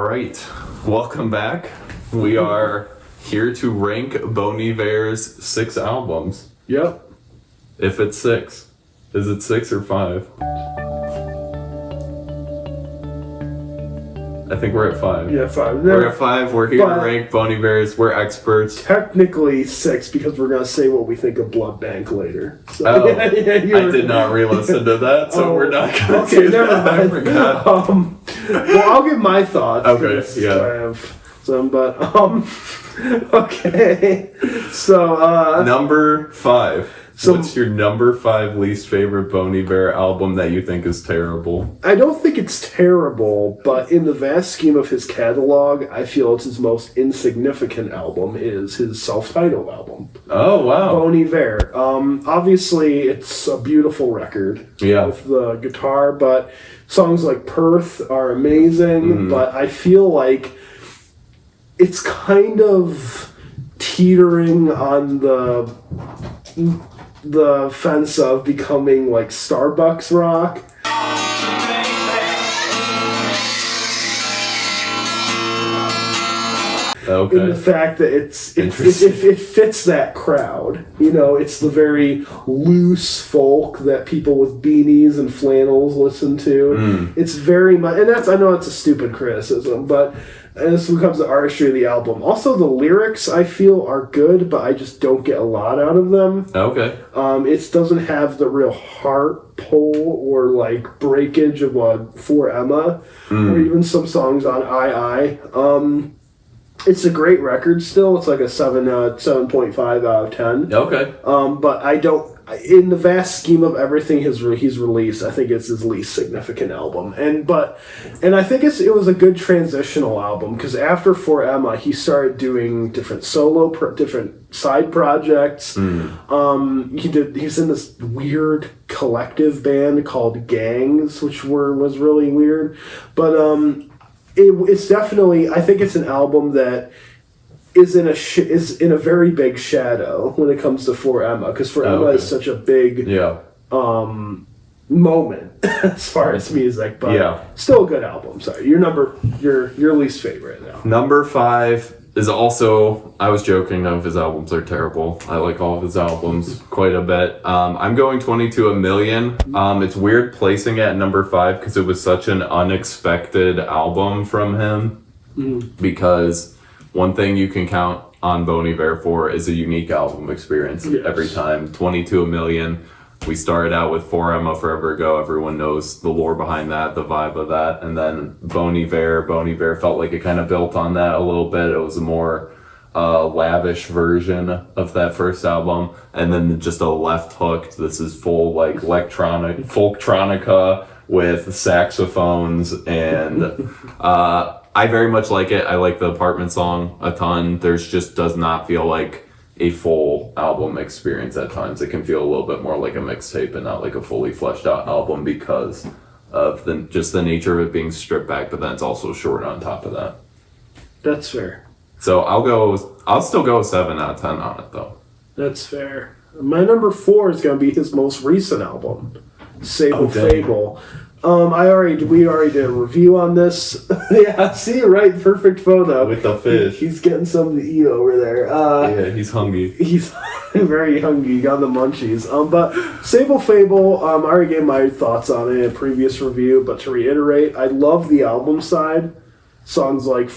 right, welcome back. We are here to rank Bon Iver's 6 albums. Yep. If it's 6. Is it 6 or 5? I think we're at 5. Yeah, 5. We're at 5. We're here to rank Bon Iver's. We're experts. Technically 6 because we're going to say what we think of Blood Bank later. So, I did not re-listen to that, so we're not going to do that. I forgot. Well, I'll give my thoughts. Okay, yeah. I have some, but, okay. So, number 5. So, what's your number 5 least favorite Bon Iver album that you think is terrible? I don't think it's terrible, but in the vast scheme of his catalog, I feel it's his most insignificant album is his self-titled album. Oh, wow. Bon Iver. Obviously, it's a beautiful record with the guitar, but songs like Perth are amazing, but I feel like it's kind of teetering on the fence of becoming like Starbucks rock. Okay. In the fact that it fits that crowd. You know, it's the very loose folk that people with beanies and flannels listen to. It's very much, and I know it's a stupid criticism, but this becomes the artistry of the album. Also, the lyrics I feel are good, but I just don't get a lot out of them. Okay. It doesn't have the real heart pull or like breakage of For Emma, or even some songs on I. It's a great record still. It's like a 7.5 out of 10. Okay. But I don't. In the vast scheme of everything he's released, I think it's his least significant album. And I think it was a good transitional album because after For Emma, he started doing different different side projects. He's in this weird collective band called Gangs, which was really weird. But it's definitely, I think it's an album that is in a very big shadow when it comes to For Emma, because For Emma is such a big moment as far as music, but still a good album. Sorry, your least favorite now. Number 5 is also, I was joking, none of his albums are terrible. I like all of his albums quite a bit. I'm going 22 a Million. It's weird placing it at number 5 because it was such an unexpected album from him. Because one thing you can count on Bon Iver for is a unique album experience every time. 22 a Million. We started out with For Emma Forever Ago. Everyone knows the lore behind that, the vibe of that. And then Bon Iver felt like it kind of built on that a little bit. It was a more lavish version of that first album. And then just a left hook. This is full like electronic, folktronica with saxophones. And I very much like it. I like the Apartment song a ton. There's just does not feel like a full album experience at times. It can feel a little bit more like a mixtape and not like a fully fleshed out album because of the nature of it being stripped back, but then it's also short on top of that. That's fair. So I'll still go 7 out of 10 on it though. That's fair. My number 4 is going to be his most recent album, fABLE. We already did a review on this. Yeah, see, right? Perfect photo. With the fish. He's getting something to eat over there. Yeah, he's hungry. He's very hungry. He got the munchies. But fABLE, I already gave my thoughts on it in a previous review, but to reiterate, I love the album side. Songs like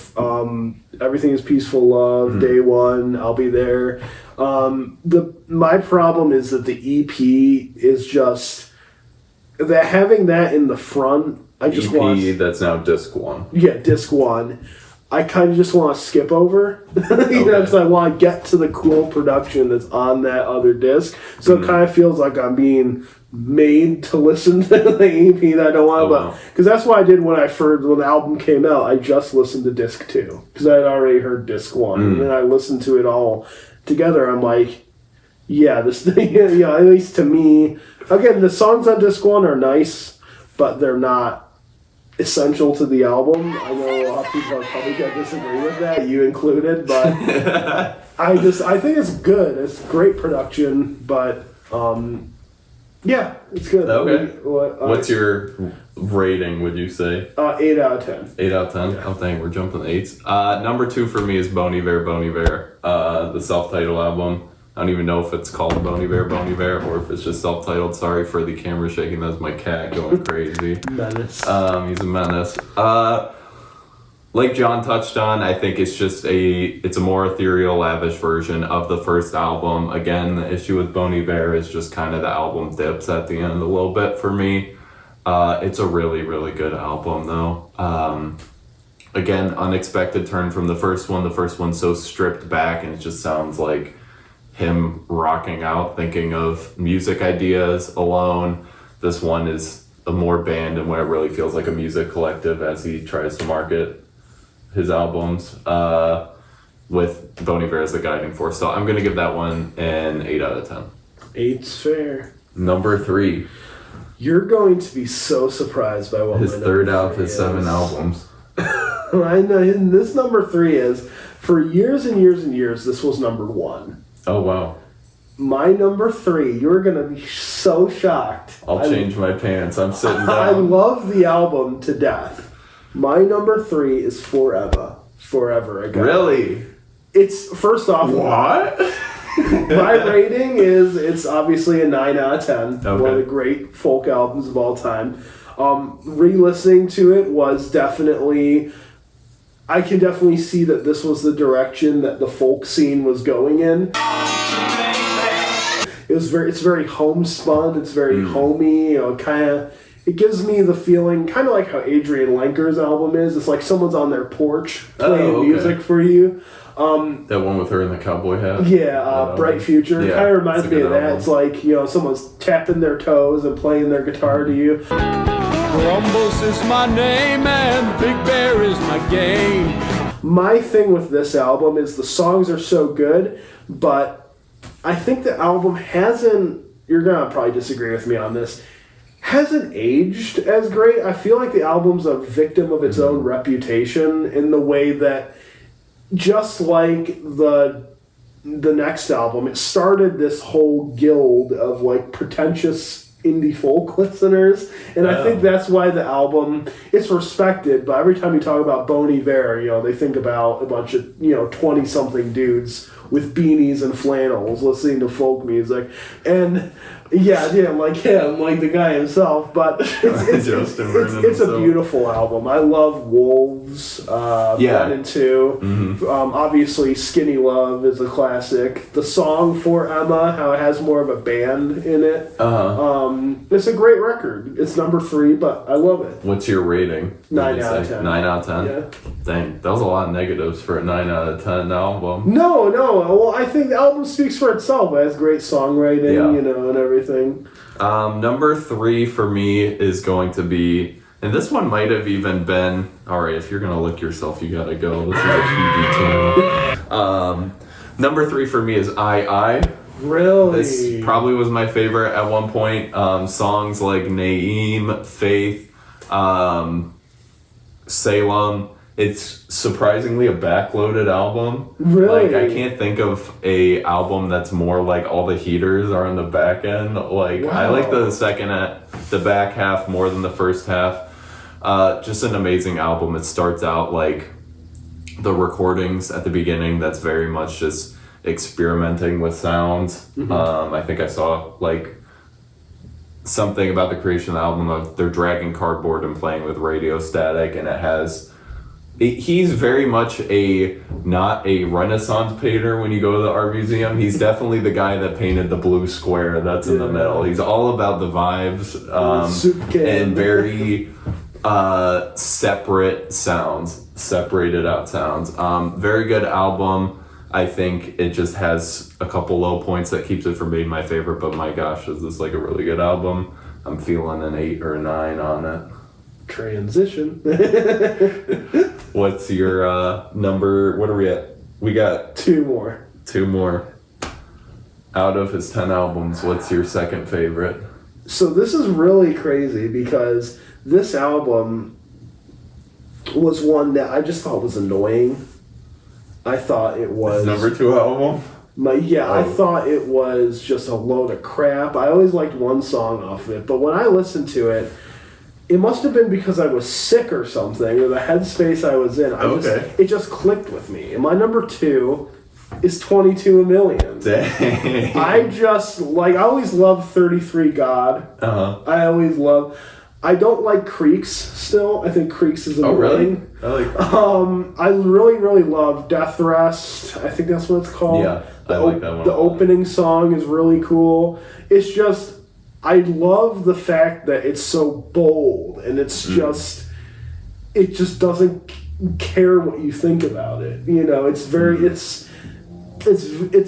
Everything is Peaceful Love, Day One, I'll Be There. My problem is that the EP is just... that having that in the front, I just EP, want... that's now disc 1. Yeah, disc 1. I kind of just want to skip over. Because I want to get to the cool production that's on that other disc. So it kind of feels like I'm being made to listen to the EP that I don't want to. Because that's what I did when the album came out. I just listened to disc 2. Because I had already heard disc 1. And then I listened to it all together. I'm like... yeah, this thing, at least to me, again, the songs on disc 1 are nice, but they're not essential to the album. I know a lot of people are probably going to disagree with that, you included, but I think it's good. It's great production, but Yeah, it's good. Okay. What's your rating, would you say? 8 out of 10. 8 out of 10? Yeah. Oh, dang, we're jumping 8s. Number 2 for me is Bon Iver, the self-titled album. I don't even know if it's called Bon Iver, or if it's just self-titled. Sorry for the camera shaking. That's my cat going crazy. Menace. He's a menace. Like John touched on, I think it's a more ethereal, lavish version of the first album. Again, the issue with Bon Iver is just kind of the album dips at the end a little bit for me. It's a really, really good album, though. Again, unexpected turn from the first one. The first one's so stripped back, and it just sounds like him rocking out, thinking of music ideas alone. This one is a more band, and where it really feels like a music collective as he tries to market his albums, with Bon Iver as the guiding force. So I'm going to give that one an 8 out of 10. 8's fair. Number 3. You're going to be so surprised by what his my third number out of his is. 7 albums. I know, this number 3 is, for years and years and years, this was number 1. Oh, wow. My number 3, you're going to be so shocked. I'll change my pants. I'm sitting down. I love the album to death. My number 3 is Forever Ago. Really? It's, first off, what? my rating is, it's obviously a 9 out of 10. Okay. One of the great folk albums of all time. Re-listening to it was definitely, I can definitely see that this was the direction that the folk scene was going in. It's very homespun, it's very homey, kind of. It gives me the feeling, kind of like how Adrian Lenker's album is. It's like someone's on their porch playing music for you. That one with her in the cowboy hat? Yeah, Bright Future. Yeah, Kind of reminds me of that. album. It's like, someone's tapping their toes and playing their guitar to you. Crumbles is my name and Big Bear is my game. My thing with this album is the songs are so good, but I think the album hasn't, you're going to probably disagree with me on this, hasn't aged as great. I feel like the album's a victim of its own reputation in the way that, just like the next album, it started this whole guild of like pretentious indie folk listeners, and I think that's why the album, it's respected, but every time you talk about Bon Iver, they think about a bunch of 20-something dudes with beanies and flannels listening to folk music, and I'm like the guy himself, but it's a beautiful album. I love Wolves 1 and 2. Mm-hmm. Obviously Skinny Love is a classic. The song For Emma, how it has more of a band in it. It's a great record. It's number 3, but I love it. What's your rating? 9 out of 10. 9 out of 10? Yeah. Dang, that was a lot of negatives for a 9 out of 10 album. No. Well, I think the album speaks for itself. It has great songwriting, and everything. Number 3 for me is going to be, and this one might have even been, alright, if you're going to look yourself, you gotta go. This is a PG channel. Number 3 for me is I. Really? This probably was my favorite at one point. Songs like Naeem, Faith, Salem. It's surprisingly a backloaded album. Really? Like, I can't think of a album that's more like all the heaters are on the back end. Like, I like the back half more than the first half. Just an amazing album. It starts out like the recordings at the beginning. That's very much just experimenting with sounds. I think I saw like something about the creation of the album of they're dragging cardboard and playing with radio static, and he's very much not a Renaissance painter when you go to the art museum. He's definitely the guy that painted the blue square that's in the middle. He's all about the vibes and very separated out sounds. Very good album. I think it just has a couple low points that keeps it from being my favorite, but my gosh, is this like a really good album. I'm feeling an 8 or a 9 on it. Transition. What's your number? What are we at? We got 2 more. 2 more. Out of his 10 albums, what's your second favorite? So this is really crazy because this album was one that I just thought was annoying. I thought it was... His number 2 album? I thought it was just a load of crap. I always liked one song off of it, but when I listened to it, it must have been because I was sick or something, or the headspace I was in. It just clicked with me. And my number 2 is 22 A Million. Dang. I always loved 33 God. Uh-huh. I don't like Creeks still. I think Creeks is annoying. Oh, really? I really, really love Death Rest. I think that's what it's called. Yeah, I like that one. The opening song is really cool. It's just, I love the fact that it's so bold and it's just, it just doesn't care what you think about it. You know, it's very, it's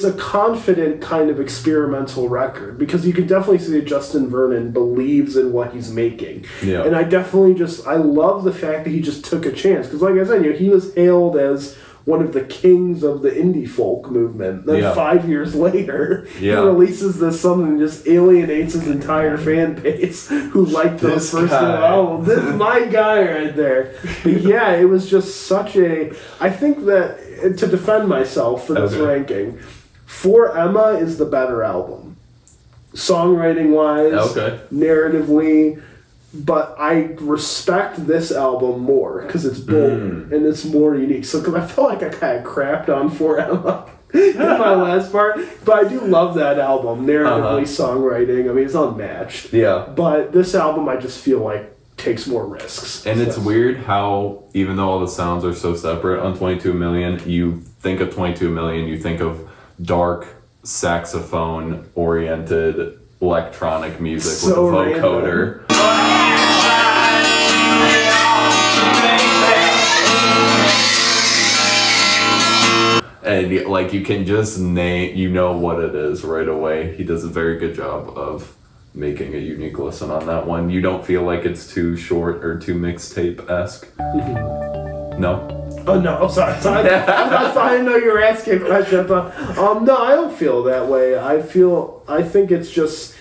a confident kind of experimental record because you can definitely see that Justin Vernon believes in what he's making. Yeah. And I love the fact that he just took a chance because, like I said, he was hailed as one of the kings of the indie folk movement. Then 5 years later, he releases this song and just alienates his entire fan base who liked those first two albums. This is my guy right there. But yeah, it was just such a... I think that, to defend myself for this ranking, For Emma is the better album. Songwriting-wise, narratively... But I respect this album more because it's bold and it's more unique. So, because I feel like I kind of crapped on For Emma in my last part, but I do love that album, narratively, songwriting. I mean, it's unmatched. Yeah. But this album, I just feel like takes more risks. And it's weird how, even though all the sounds are so separate on 22 Million, you think of 22 Million, you think of dark saxophone-oriented electronic music with a vocoder. And like you can just name, you know what it is right away. He does a very good job of making a unique listen on that one. You don't feel like it's too short or too mixtape-esque? No? Oh, no. Oh, sorry. I didn't know you were asking a question. No, I don't feel that way. I think it's just,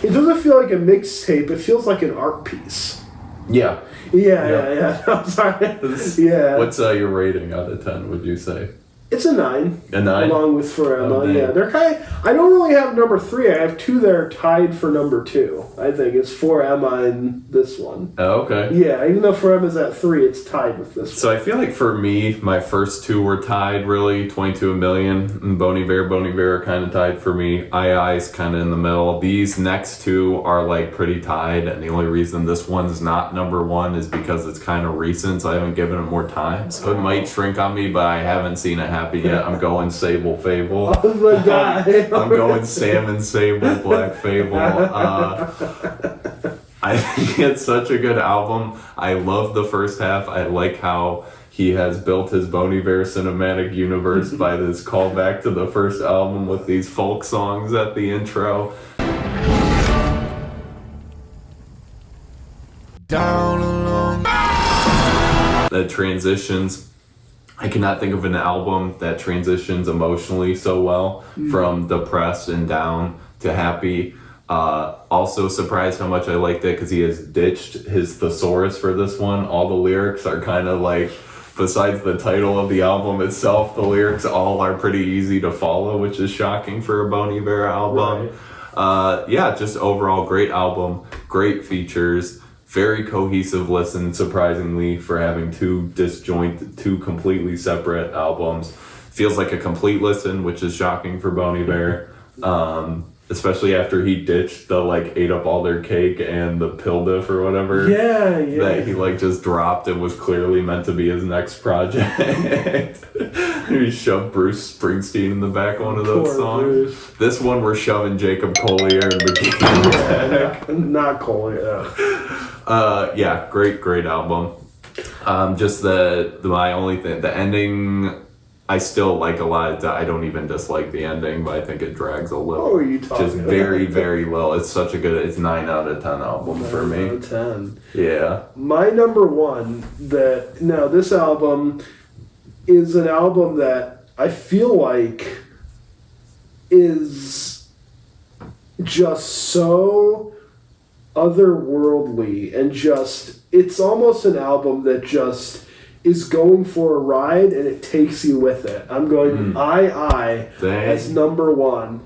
it doesn't feel like a mixtape. It feels like an art piece. Yeah. Yeah. I'm sorry. Yeah. What's your rating out of 10, would you say? It's a 9. A 9? Along with For Emma, yeah. They're I don't really have number 3. I have 2 that are tied for number 2. I think it's For Emma and this one. Oh, okay. Yeah, even though For Emma's at 3, it's tied with this one. So I feel like for me, my first 2 were tied, really. 22 A Million and Bon Iver. Bon Iver are kind of tied for me. I's kind of in the middle. These next 2 are like pretty tied, and the only reason this one's not number 1 is because it's kind of recent, so I haven't given it more time. So it might shrink on me, but I haven't seen it happy yet. I'm going SABLE, fABLE. Oh my God. I'm going Salmon, SABLE, Black fABLE. I think it's such a good album. I love the first half. I like how he has built his Bon Iver cinematic universe by this callback to the first album with these folk songs at the intro. Down along That transitions. I cannot think of an album that transitions emotionally so well from depressed and down to happy. Also surprised how much I liked it because he has ditched his thesaurus for this one. All the lyrics are kind of like, besides the title of the album itself, the lyrics all are pretty easy to follow, which is shocking for a Bon Iver album. Right. Just overall great album, great features. Very cohesive listen, surprisingly, for having 2 completely separate albums. Feels like a complete listen, which is shocking for Bon Iver. Especially after he ditched the, ate up all their cake and the pill diff or whatever. Yeah. That he, just dropped and was clearly meant to be his next project. He shoved Bruce Springsteen in the back of one of those songs. Bruce. This one, we're shoving Jacob Collier in the beginning. Not Collier, great album. Just my only thing, the ending, I still like a lot. I don't even dislike the ending, but I think it drags a little. What were you talking Just about? very, very low. It's such a good, it's 9 out of 10 album for me. 9 out of 10. Yeah. My number 1, this album is an album that I feel like is just so otherworldly and it's almost an album that just is going for a ride and it takes you with it. I'm going I as number one.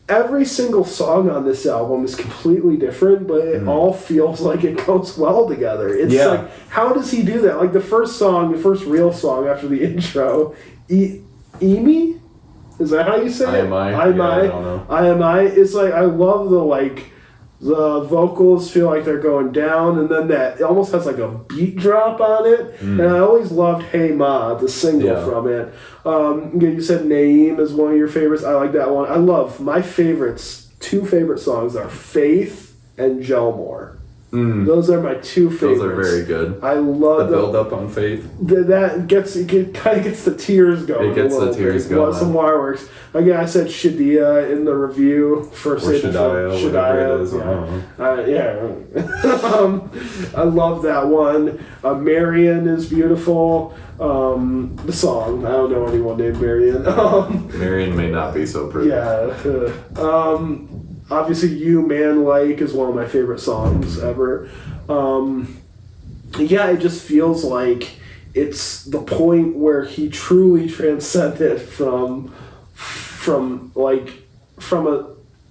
Every single song on this album is completely different, but it all feels like it goes well together. It's like, how does he do that? Like the first song, the first real song after the intro, Emi? Is that how you say it? I don't know. I. It's like, I love the vocals feel like they're going down, and then it almost has like a beat drop on it. And I always loved Hey Ma, the single from it. You said Naeem is one of your favorites. I like that one. I love my favorites. 2 favorite songs are Faith and Gelmore. Those are my 2 favorites. Those are very good. I love the build up on Faith. That kind of gets the tears going. It gets the tears going. Some waterworks. Again, I said Shadia in the review for Shadia, it is. I love that one. Marion is beautiful. The song, I don't know anyone named Marion. Marion may not be so pretty. Obviously, You Man Like is one of my favorite songs ever. It just feels like it's the point where he truly transcended from a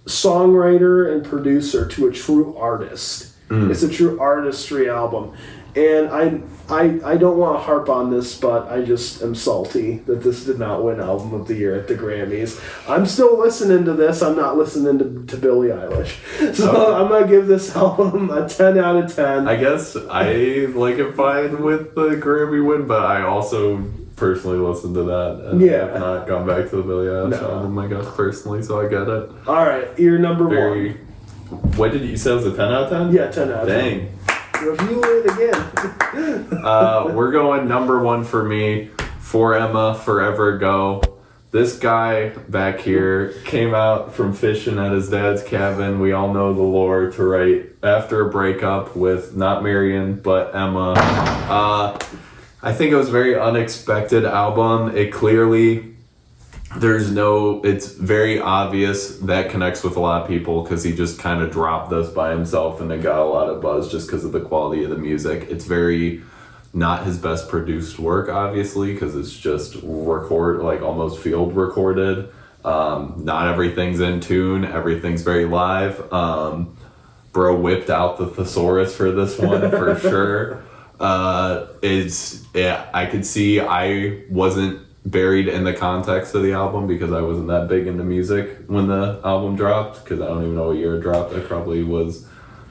songwriter and producer to a true artist. It's a true artistry album. And I don't want to harp on this, but I just am salty that this did not win Album of the Year at the Grammys. I'm still listening to this. I'm not listening to Billie Eilish. So I'm going to give this album a 10 out of 10. I guess I like it fine with the Grammy win, but I also personally listened to that and have not gone back to the Billie Eilish album, I guess, personally, so I get it. All right, you're number one. What did you say? Was it 10 out of 10? Yeah, 10 out of 10. Dang. Review it again. We're going number one for me, For Emma, Forever Ago. This guy back here came out from fishing at his dad's cabin. We all know the lore to write after a breakup with not Marion, but Emma. I think it was a very unexpected album. It clearly... it's very obvious that connects with a lot of people because he just kind of dropped this by himself and it got a lot of buzz just because of the quality of the music. It's very not his best produced work, obviously, because it's just almost field recorded. Not everything's in tune. Everything's very live. Bro whipped out the thesaurus for this one for sure. I could see I wasn't buried in the context of the album because I wasn't that big into music when the album dropped, because I don't even know what year it dropped. I probably was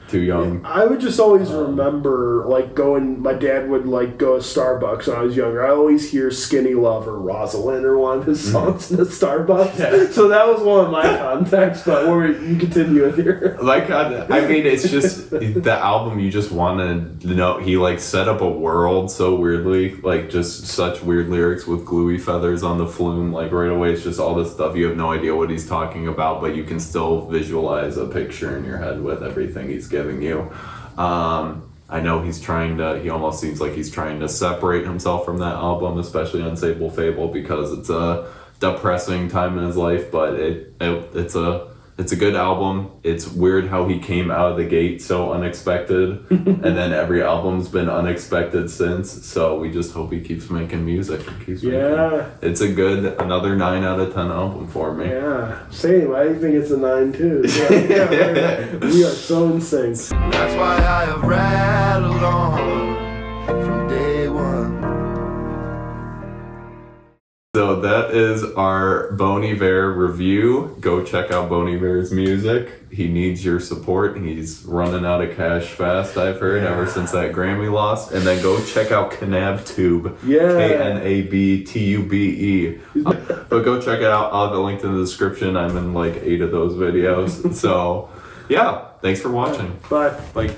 too young. I would just always remember my dad would go to Starbucks when I was younger. I always hear Skinny Love or Rosalind or one of his songs in the Starbucks. Yeah. So that was one of my contexts, but you continue with your... It's just the album you just want to know. He set up a world so weirdly, just such weird lyrics with gluey feathers on the flume. Right away it's just all this stuff. You have no idea what he's talking about, but you can still visualize a picture in your head with everything he's giving you. I know he almost seems like he's trying to separate himself from that album, especially on SABLE fABLE, because it's a depressing time in his life, but it's a good album. It's weird how he came out of the gate so unexpected, and then every album's been unexpected since, so we just hope he keeps making music. It's another 9 out of 10 album for me. Yeah, same. I think it's a 9 too. We are so in sync. That's why I have rattled on from day one. So that is our Bon Iver review. Go check out Bon Iver's music. He needs your support. He's running out of cash fast, I've heard, ever since that Grammy loss. And then go check out Knabtube. Knabtube. But go check it out. I'll have it linked in the description. I'm in 8 of those videos. So, yeah. Thanks for watching. Bye. Bye.